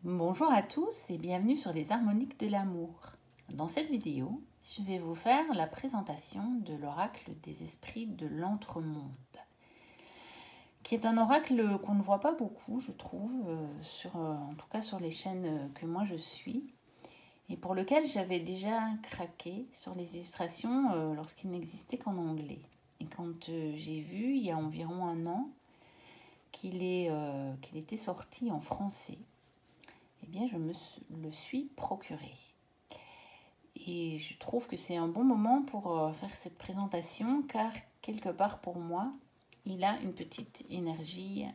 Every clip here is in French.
Bonjour à tous et bienvenue sur les harmoniques de l'amour. Dans cette vidéo, je vais vous faire la présentation de l'oracle des esprits de l'entremonde, qui est un oracle qu'on ne voit pas beaucoup, je trouve, en tout cas sur les chaînes que moi je suis, et pour lequel j'avais déjà craqué sur les illustrations lorsqu'il n'existait qu'en anglais. Et quand j'ai vu, il y a environ un an, qu'il était sorti en français, eh bien, je me le suis procuré. Et je trouve que c'est un bon moment pour faire cette présentation, car quelque part pour moi, il a une petite énergie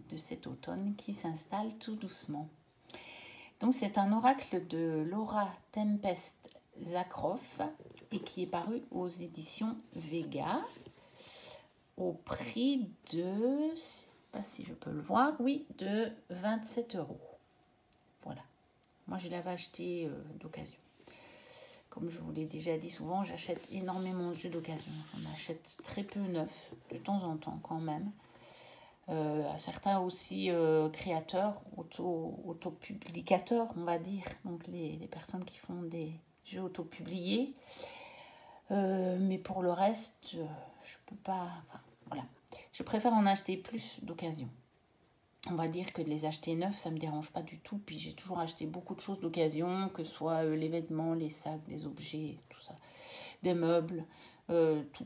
de cet automne qui s'installe tout doucement. Donc c'est un oracle de Laura Tempest Zakroff et qui est paru aux éditions Vega au prix de, je ne sais pas si je peux le voir, oui, de 27 €. Voilà. Moi, je l'avais acheté d'occasion. Comme je vous l'ai déjà dit souvent, j'achète énormément de jeux d'occasion. J'en achète très peu neufs, de temps en temps quand même. À certains aussi créateurs, autopublicateurs, on va dire. Donc les personnes qui font des jeux autopubliés. Mais pour le reste, je peux pas... Enfin, voilà. Je préfère en acheter plus d'occasion. On va dire que de les acheter neufs, ça ne me dérange pas du tout. Puis j'ai toujours acheté beaucoup de choses d'occasion, que ce soit les vêtements, les sacs, des objets, tout ça. Des meubles, tout.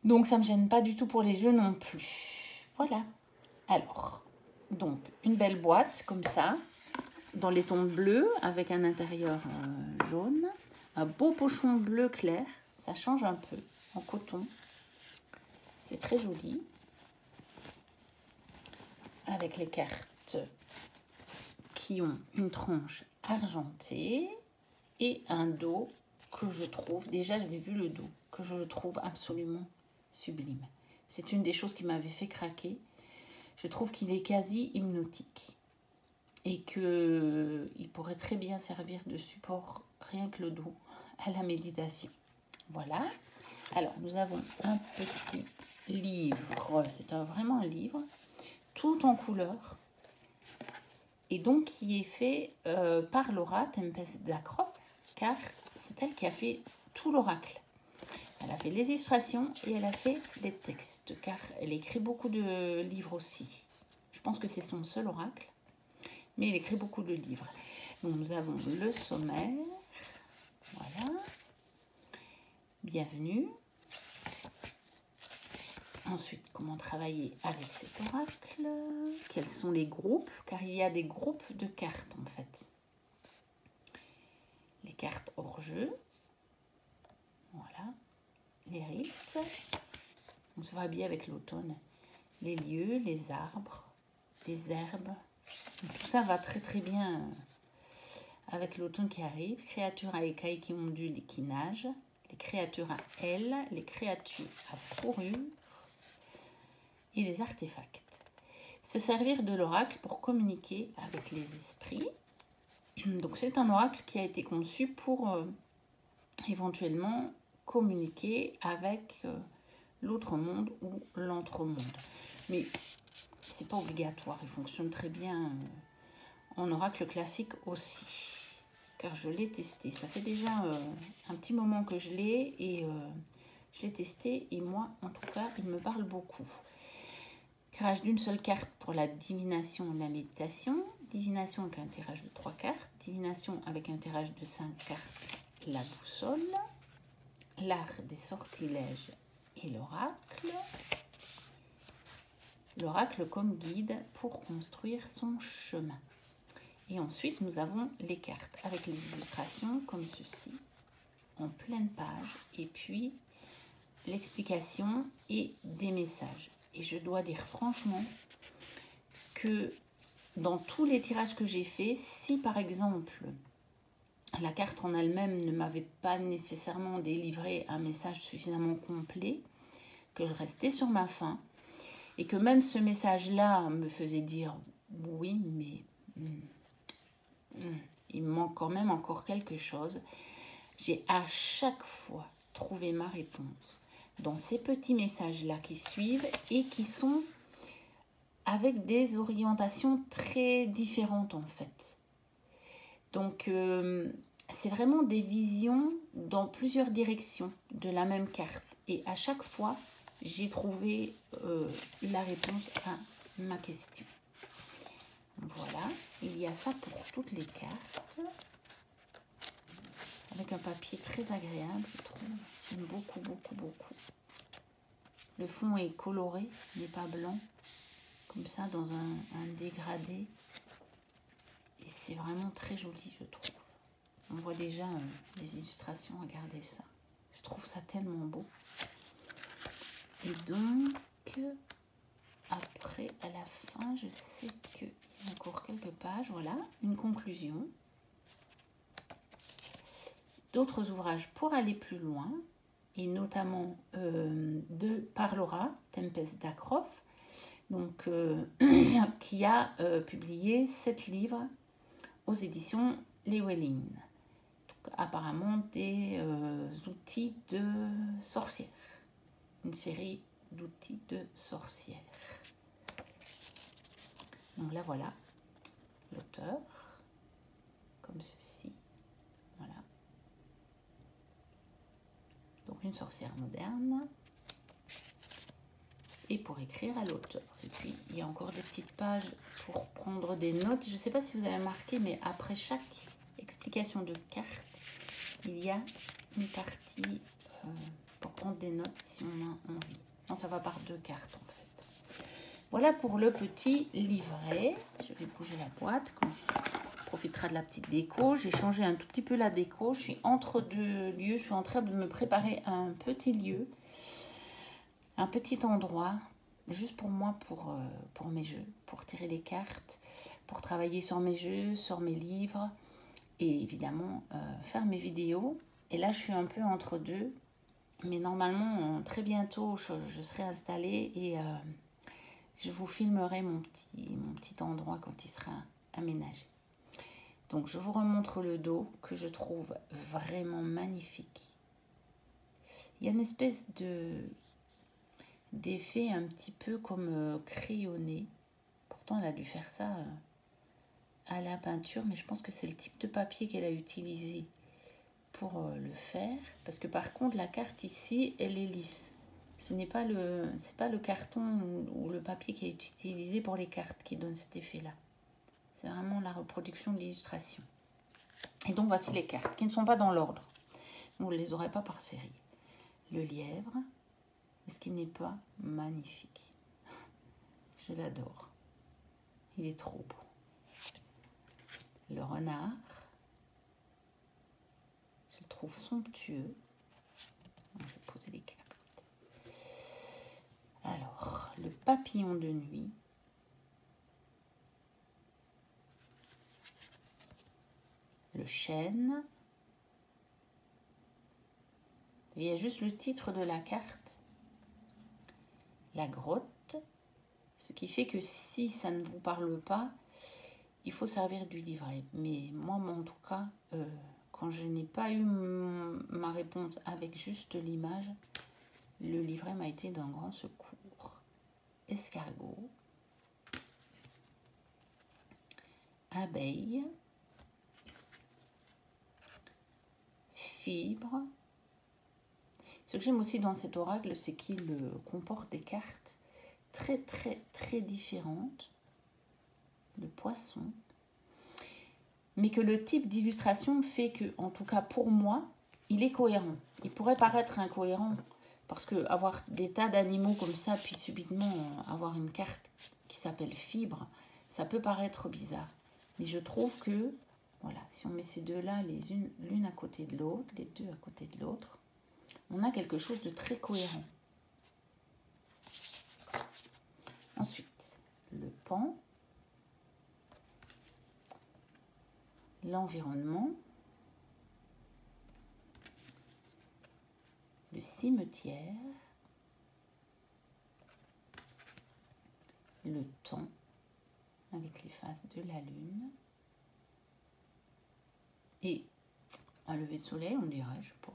Donc ça ne me gêne pas du tout pour les jeux non plus. Voilà. Alors, donc une belle boîte comme ça, dans les tons bleus, avec un intérieur jaune. Un beau pochon bleu clair, ça change un peu, en coton. C'est très joli. Avec les cartes qui ont une tranche argentée et un dos que je trouve, déjà j'avais vu le dos, que je trouve absolument sublime. C'est une des choses qui m'avait fait craquer. Je trouve qu'il est quasi hypnotique et qu'il pourrait très bien servir de support, rien que le dos, à la méditation. Voilà. Alors nous avons un petit livre, c'est vraiment un livre, tout en couleur, et donc qui est fait par Laura Tempest Zakroff, car c'est elle qui a fait tout l'oracle. Elle a fait les illustrations et elle a fait les textes, car elle écrit beaucoup de livres aussi. Je pense que c'est son seul oracle, mais elle écrit beaucoup de livres. Donc nous avons le sommaire, voilà, bienvenue. Ensuite, comment travailler avec cet oracle? Quels sont les groupes? Car il y a des groupes de cartes en fait. Les cartes hors jeu. Voilà. Les rites. On se voit bien avec l'automne. Les lieux, les arbres, les herbes. Donc, tout ça va très très bien avec l'automne qui arrive. Créatures à écailles qui ondulent et qui nagent. Les créatures à ailes. Les créatures à fourrure. Et les artefacts. Se servir de l'oracle pour communiquer avec les esprits. Donc c'est un oracle qui a été conçu pour éventuellement communiquer avec l'autre monde ou l'entremonde. Mais c'est pas obligatoire, il fonctionne très bien en oracle classique aussi. Car je l'ai testé, ça fait déjà un petit moment que je l'ai et je l'ai testé et moi en tout cas il me parle beaucoup. Tirage d'une seule carte pour la divination et la méditation. Divination avec un tirage de 3 cartes. Divination avec un tirage de 5 cartes. La boussole. L'art des sortilèges et l'oracle. L'oracle comme guide pour construire son chemin. Et ensuite, nous avons les cartes avec les illustrations comme ceci, en pleine page. Et puis, l'explication et des messages. Et je dois dire franchement que dans tous les tirages que j'ai faits, si par exemple la carte en elle-même ne m'avait pas nécessairement délivré un message suffisamment complet, que je restais sur ma faim, et que même ce message-là me faisait dire oui, mais il me manque quand même encore quelque chose, j'ai à chaque fois trouvé ma réponse dans ces petits messages-là qui suivent et qui sont avec des orientations très différentes en fait. Donc c'est vraiment des visions dans plusieurs directions de la même carte. Et à chaque fois, j'ai trouvé la réponse à ma question. Voilà, il y a ça pour toutes les cartes. Avec un papier très agréable, je trouve. J'aime beaucoup, beaucoup, beaucoup. Le fond est coloré, n'est pas blanc. Comme ça, dans un dégradé. Et c'est vraiment très joli, je trouve. On voit déjà les illustrations, regardez ça. Je trouve ça tellement beau. Et donc, après, à la fin, je sais qu'il y a encore quelques pages. Voilà, une conclusion. D'autres ouvrages pour aller plus loin, et notamment par Laura Tempest Dacroft, donc, qui a publié 7 livres aux éditions Llewellyn. Apparemment des outils de sorcières. Une série d'outils de sorcières. Donc là, voilà l'auteur, comme ceci. Voilà. Donc une sorcière moderne. Et pour écrire à l'auteur. Et puis, il y a encore des petites pages pour prendre des notes. Je ne sais pas si vous avez remarqué, mais après chaque explication de carte, il y a une partie pour prendre des notes si on a envie. Non, ça va par 2 cartes en fait. Voilà pour le petit livret. Je vais bouger la boîte comme ça. On profitera de la petite déco. J'ai changé un tout petit peu la déco. Je suis entre 2 lieux. Je suis en train de me préparer à un petit lieu. Un petit endroit, juste pour moi, pour mes jeux, pour tirer les cartes, pour travailler sur mes jeux, sur mes livres et évidemment faire mes vidéos. Et là, je suis un peu entre deux, mais normalement, très bientôt, je serai installée et je vous filmerai mon petit endroit quand il sera aménagé. Donc, je vous remontre le dos que je trouve vraiment magnifique. Il y a une espèce d'effet un petit peu comme crayonné. Pourtant, elle a dû faire ça à la peinture, mais je pense que c'est le type de papier qu'elle a utilisé pour le faire. Parce que par contre, la carte ici, elle est lisse. Ce n'est pas le carton ou le papier qui est utilisé pour les cartes qui donne cet effet-là. C'est vraiment la reproduction de l'illustration. Et donc, voici les cartes qui ne sont pas dans l'ordre. Vous ne les aurez pas par série. Le lièvre. Est-ce qu'il n'est pas magnifique? Je l'adore. Il est trop beau. Le renard. Je le trouve somptueux. Je vais poser les cartes. Alors, le papillon de nuit. Le chêne. Il y a juste le titre de la carte. La grotte. Ce qui fait que si ça ne vous parle pas, il faut servir du livret. Mais moi, en tout cas, quand je n'ai pas eu ma réponse avec juste l'image, le livret m'a été d'un grand secours. Escargot. Abeille. Fibre. Ce que j'aime aussi dans cet oracle, c'est qu'il comporte des cartes très, très, très différentes. Le poisson. Mais que le type d'illustration fait que, en tout cas pour moi, il est cohérent. Il pourrait paraître incohérent, parce que avoir des tas d'animaux comme ça, puis subitement avoir une carte qui s'appelle fibre, ça peut paraître bizarre. Mais je trouve que, voilà, si on met ces deux-là, l'une à côté de l'autre, les deux à côté de l'autre, on a quelque chose de très cohérent. Ensuite, le pan, l'environnement, le cimetière, le temps avec les phases de la lune et un lever de soleil, on dirait, je sais pas.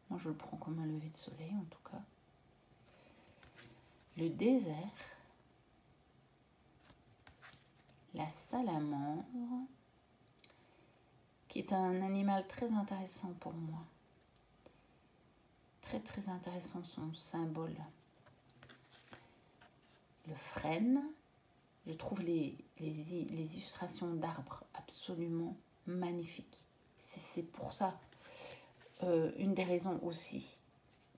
Moi, je le prends comme un lever de soleil, en tout cas. Le désert. la salamandre, qui est un animal très intéressant pour moi. Très très intéressant son symbole. Le frêne. Je trouve les illustrations d'arbres absolument magnifiques. C'est pour ça, une des raisons aussi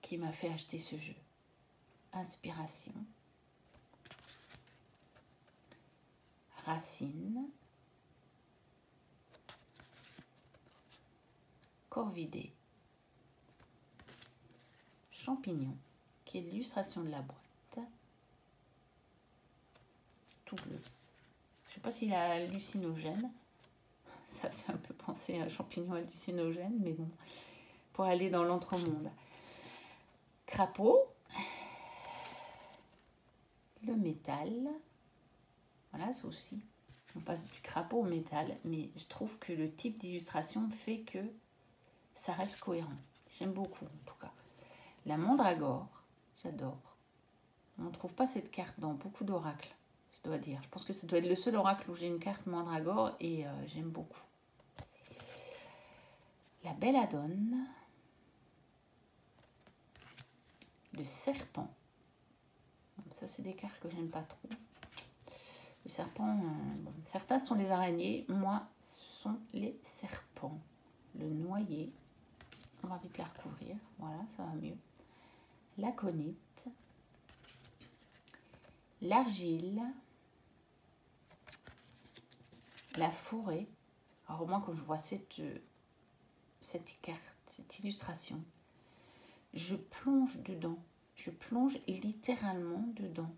qui m'a fait acheter ce jeu. Inspiration. Racine. Corvidé. Champignon, qui est l'illustration de la boîte. Tout bleu. Je ne sais pas s'il a hallucinogène. Ça fait un peu penser à un champignon hallucinogène, mais bon, pour aller dans l'entremonde. Crapaud. Le métal. Voilà, ça aussi. On passe du crapaud au métal, mais je trouve que le type d'illustration fait que ça reste cohérent. J'aime beaucoup, en tout cas. La mandragore, j'adore. On ne trouve pas cette carte dans beaucoup d'oracles, je dois dire. Je pense que ça doit être le seul oracle où j'ai une carte mandragore et j'aime beaucoup. La belladone. Le serpent. Ça, c'est des cartes que j'aime pas trop. Le serpent, bon, certains sont les araignées. Moi, ce sont les serpents. Le noyer. On va vite la recouvrir. Voilà, ça va mieux. L'aconite. L'argile. La forêt. Alors moi, quand je vois cette carte, cette illustration, je plonge dedans. Je plonge littéralement dedans.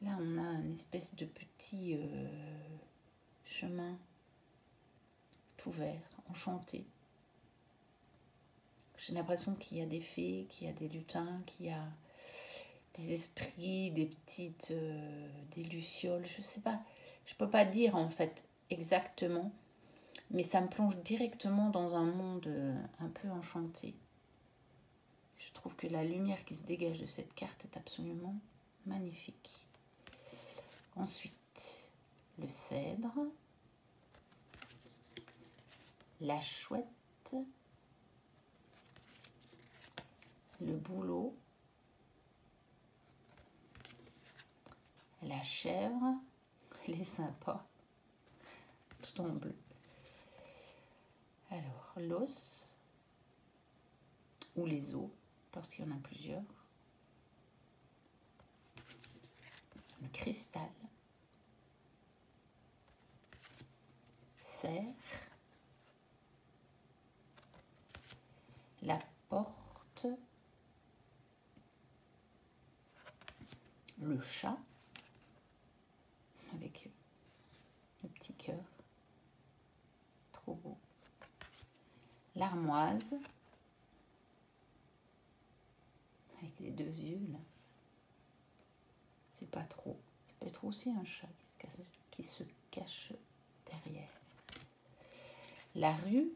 Là, on a une espèce de petit chemin tout vert, enchanté. J'ai l'impression qu'il y a des fées, qu'il y a des lutins, qu'il y a des esprits, des petites, des lucioles, je sais pas. Je peux pas dire en fait exactement, mais ça me plonge directement dans un monde un peu enchanté. Je trouve que la lumière qui se dégage de cette carte est absolument magnifique. Ensuite, le cèdre, la chouette, le bouleau, la chèvre, elle est sympa, tout en bleu. Alors, l'os ou les os, parce qu'il y en a plusieurs. Le cristal. Cerf. La porte. Le chat. Avec le petit cœur. Trop beau. L'armoise. Avec les deux yeux là. C'est pas trop. Ça peut être aussi un chat qui se cache derrière. La rue.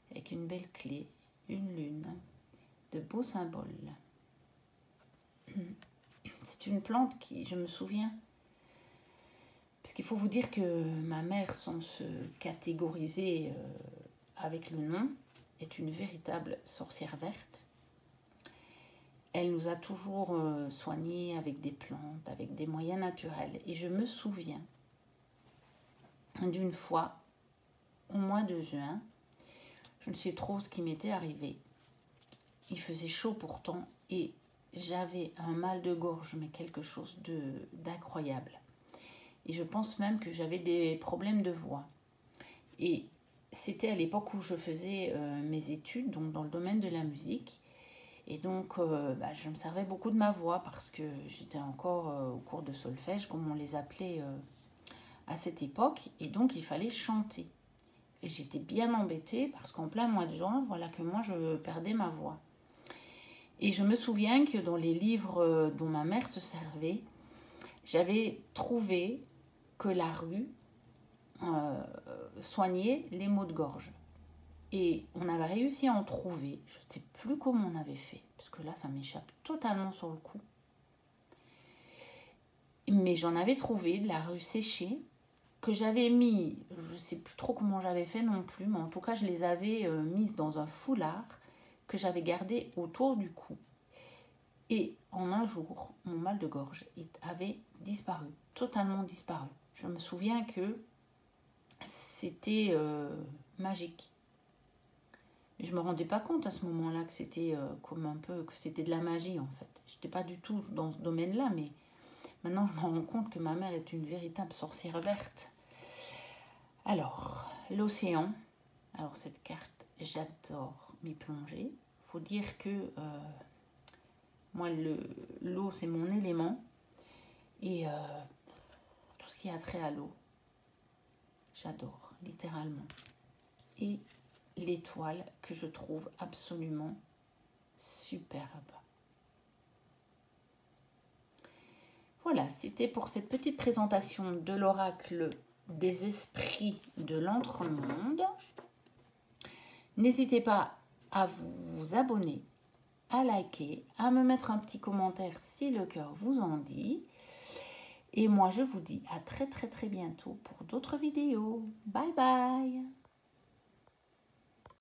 Avec une belle clé, une lune, de beaux symboles. C'est une plante qui, je me souviens, parce qu'il faut vous dire que ma mère, sans se catégoriser avec le nom, est une véritable sorcière verte. Elle nous a toujours soignés avec des plantes, avec des moyens naturels. Et je me souviens d'une fois, au mois de juin, je ne sais trop ce qui m'était arrivé. Il faisait chaud pourtant et j'avais un mal de gorge, mais quelque chose d'incroyable. Et je pense même que j'avais des problèmes de voix. Et c'était à l'époque où je faisais mes études, donc dans le domaine de la musique. Et donc, je me servais beaucoup de ma voix parce que j'étais encore au cours de solfège, comme on les appelait à cette époque. Et donc, il fallait chanter. Et j'étais bien embêtée parce qu'en plein mois de juin, voilà que moi, je perdais ma voix. Et je me souviens que dans les livres dont ma mère se servait, j'avais trouvé que la rue soignait les maux de gorge. Et on avait réussi à en trouver, je ne sais plus comment on avait fait, parce que là, ça m'échappe totalement sur le coup. Mais j'en avais trouvé de la rue séchée que j'avais mis, je ne sais plus trop comment j'avais fait non plus, mais en tout cas je les avais mises dans un foulard que j'avais gardé autour du cou. Et en un jour, mon mal de gorge avait disparu, totalement disparu. Je me souviens que c'était magique. Mais je ne me rendais pas compte à ce moment-là que c'était comme un peu, que c'était de la magie en fait. Je n'étais pas du tout dans ce domaine-là, mais maintenant je me rends compte que ma mère est une véritable sorcière verte. Alors, l'océan. Alors cette carte, j'adore m'y plonger. Faut dire que moi, l'eau, c'est mon élément. Et tout ce qui a trait à l'eau, j'adore, littéralement. Et l'étoile que je trouve absolument superbe. Voilà, c'était pour cette petite présentation de l'oracle des esprits de l'entremonde. N'hésitez pas à vous abonner, à liker, à me mettre un petit commentaire si le cœur vous en dit. Et moi, je vous dis à très très très bientôt pour d'autres vidéos. Bye bye!